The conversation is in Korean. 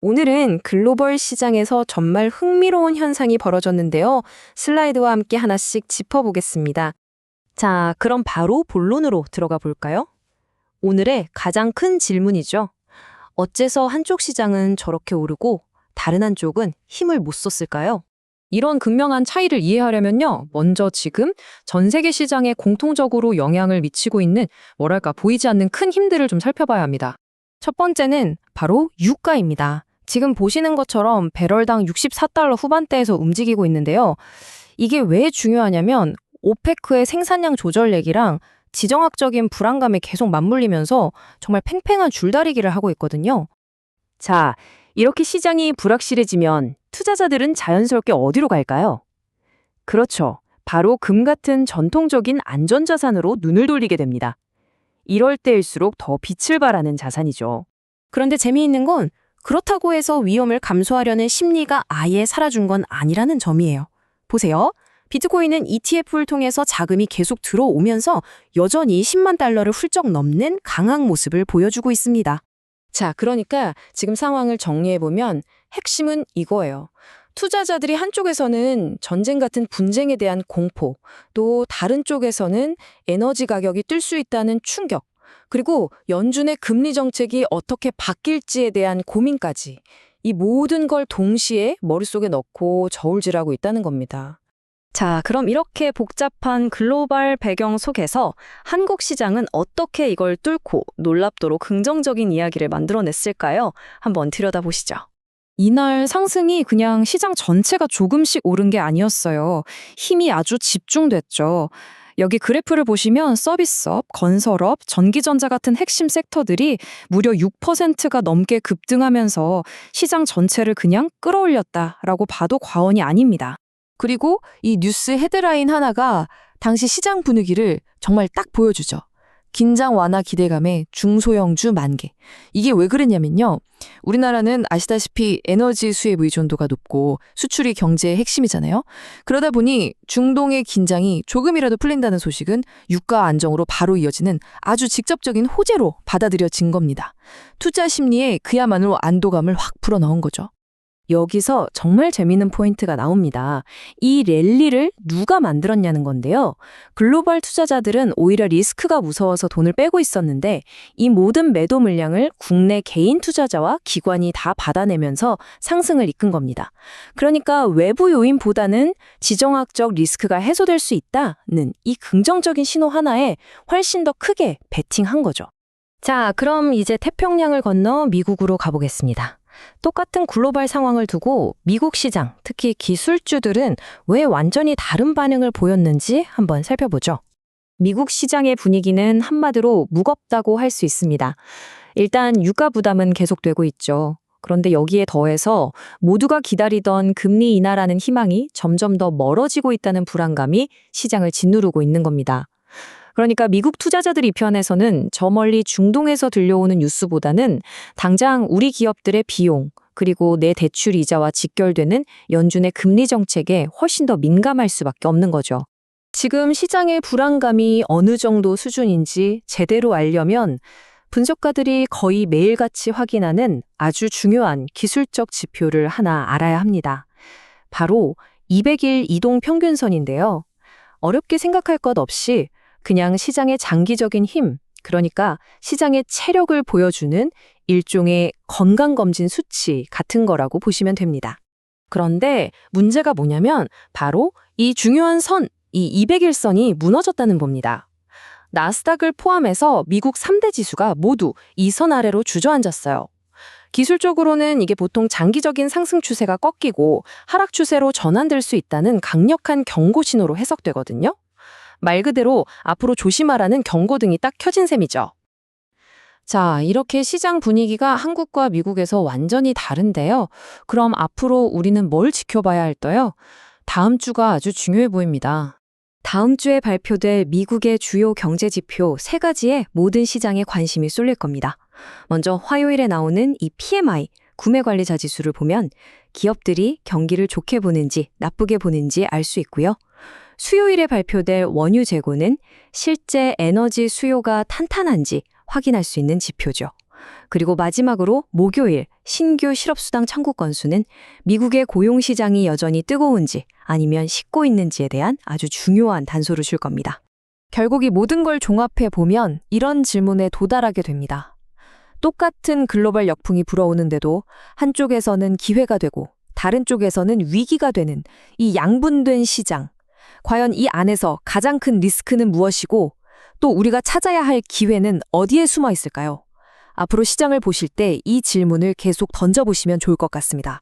오늘은 글로벌 시장에서 정말 흥미로운 현상이 벌어졌는데요. 슬라이드와 함께 하나씩 짚어보겠습니다. 자, 그럼 바로 본론으로 들어가 볼까요? 오늘의 가장 큰 질문이죠. 어째서 한쪽 시장은 저렇게 오르고 다른 한쪽은 힘을 못 썼을까요? 이런 극명한 차이를 이해하려면요. 먼저 지금 전 세계 시장에 공통적으로 영향을 미치고 있는 보이지 않는 큰 힘들을 좀 살펴봐야 합니다. 첫 번째는 바로 유가입니다. 지금 보시는 것처럼 배럴당 64달러 후반대에서 움직이고 있는데요. 이게 왜 중요하냐면 오페크의 생산량 조절 얘기랑 지정학적인 불안감에 계속 맞물리면서 정말 팽팽한 줄다리기를 하고 있거든요. 자, 이렇게 시장이 불확실해지면 투자자들은 자연스럽게 어디로 갈까요? 그렇죠. 바로 금 같은 전통적인 안전자산으로 눈을 돌리게 됩니다. 이럴 때일수록 더 빛을 발하는 자산이죠. 그런데 재미있는 건 그렇다고 해서 위험을 감수하려는 심리가 아예 사라진 건 아니라는 점이에요. 보세요. 비트코인은 ETF를 통해서 자금이 계속 들어오면서 여전히 10만 달러를 훌쩍 넘는 강한 모습을 보여주고 있습니다. 자, 그러니까 지금 상황을 정리해보면 핵심은 이거예요. 투자자들이 한쪽에서는 전쟁 같은 분쟁에 대한 공포, 또 다른 쪽에서는 에너지 가격이 뛸 수 있다는 충격, 그리고 연준의 금리 정책이 어떻게 바뀔지에 대한 고민까지 이 모든 걸 동시에 머릿속에 넣고 저울질하고 있다는 겁니다. 자, 그럼 이렇게 복잡한 글로벌 배경 속에서 한국 시장은 어떻게 이걸 뚫고 놀랍도록 긍정적인 이야기를 만들어냈을까요? 한번 들여다보시죠. 이날 상승이 그냥 시장 전체가 조금씩 오른 게 아니었어요. 힘이 아주 집중됐죠. 여기 그래프를 보시면 서비스업, 건설업, 전기전자 같은 핵심 섹터들이 무려 6%가 넘게 급등하면서 시장 전체를 그냥 끌어올렸다라고 봐도 과언이 아닙니다. 그리고 이 뉴스 헤드라인 하나가 당시 시장 분위기를 정말 딱 보여주죠. 긴장 완화 기대감에 중소형주 만개. 이게 왜 그랬냐면요. 우리나라는 아시다시피 에너지 수입 의존도가 높고 수출이 경제의 핵심이잖아요. 그러다 보니 중동의 긴장이 조금이라도 풀린다는 소식은 유가 안정으로 바로 이어지는 아주 직접적인 호재로 받아들여진 겁니다. 투자 심리에 그야말로 안도감을 확 불어넣은 거죠. 여기서 정말 재미있는 포인트가 나옵니다. 이 랠리를 누가 만들었냐는 건데요. 글로벌 투자자들은 오히려 리스크가 무서워서 돈을 빼고 있었는데 이 모든 매도 물량을 국내 개인 투자자와 기관이 다 받아내면서 상승을 이끈 겁니다. 그러니까 외부 요인보다는 지정학적 리스크가 해소될 수 있다는 이 긍정적인 신호 하나에 훨씬 더 크게 베팅한 거죠. 자, 그럼 이제 태평양을 건너 미국으로 가보겠습니다. 똑같은 글로벌 상황을 두고 미국 시장, 특히 기술주들은 왜 완전히 다른 반응을 보였는지 한번 살펴보죠. 미국 시장의 분위기는 한마디로 무겁다고 할 수 있습니다. 일단 유가 부담은 계속되고 있죠. 그런데 여기에 더해서 모두가 기다리던 금리 인하라는 희망이 점점 더 멀어지고 있다는 불안감이 시장을 짓누르고 있는 겁니다. 그러니까 미국 투자자들 입장에서는 저 멀리 중동에서 들려오는 뉴스보다는 당장 우리 기업들의 비용, 그리고 내 대출 이자와 직결되는 연준의 금리 정책에 훨씬 더 민감할 수밖에 없는 거죠. 지금 시장의 불안감이 어느 정도 수준인지 제대로 알려면 분석가들이 거의 매일같이 확인하는 아주 중요한 기술적 지표를 하나 알아야 합니다. 바로 200일 이동 평균선인데요. 어렵게 생각할 것 없이 그냥 시장의 장기적인 힘, 그러니까 시장의 체력을 보여주는 일종의 건강검진 수치 같은 거라고 보시면 됩니다. 그런데 문제가 뭐냐면 바로 이 중요한 선, 이 200일선이 무너졌다는 겁니다. 나스닥을 포함해서 미국 3대 지수가 모두 이 선 아래로 주저앉았어요. 기술적으로는 이게 보통 장기적인 상승 추세가 꺾이고 하락 추세로 전환될 수 있다는 강력한 경고 신호로 해석되거든요. 말 그대로 앞으로 조심하라는 경고등이 딱 켜진 셈이죠. 자, 이렇게 시장 분위기가 한국과 미국에서 완전히 다른데요. 그럼 앞으로 우리는 뭘 지켜봐야 할까요? 다음 주가 아주 중요해 보입니다. 다음 주에 발표될 미국의 주요 경제 지표 3가지에 모든 시장에 관심이 쏠릴 겁니다. 먼저 화요일에 나오는 이 PMI, 구매관리자 지수를 보면 기업들이 경기를 좋게 보는지 나쁘게 보는지 알 수 있고요. 수요일에 발표될 원유 재고는 실제 에너지 수요가 탄탄한지 확인할 수 있는 지표죠. 그리고 마지막으로 목요일 신규 실업수당 청구 건수는 미국의 고용시장이 여전히 뜨거운지 아니면 식고 있는지에 대한 아주 중요한 단서를 줄 겁니다. 결국 이 모든 걸 종합해 보면 이런 질문에 도달하게 됩니다. 똑같은 글로벌 역풍이 불어오는데도 한쪽에서는 기회가 되고 다른 쪽에서는 위기가 되는 이 양분된 시장. 과연 이 안에서 가장 큰 리스크는 무엇이고 또 우리가 찾아야 할 기회는 어디에 숨어 있을까요? 앞으로 시장을 보실 때 이 질문을 계속 던져보시면 좋을 것 같습니다.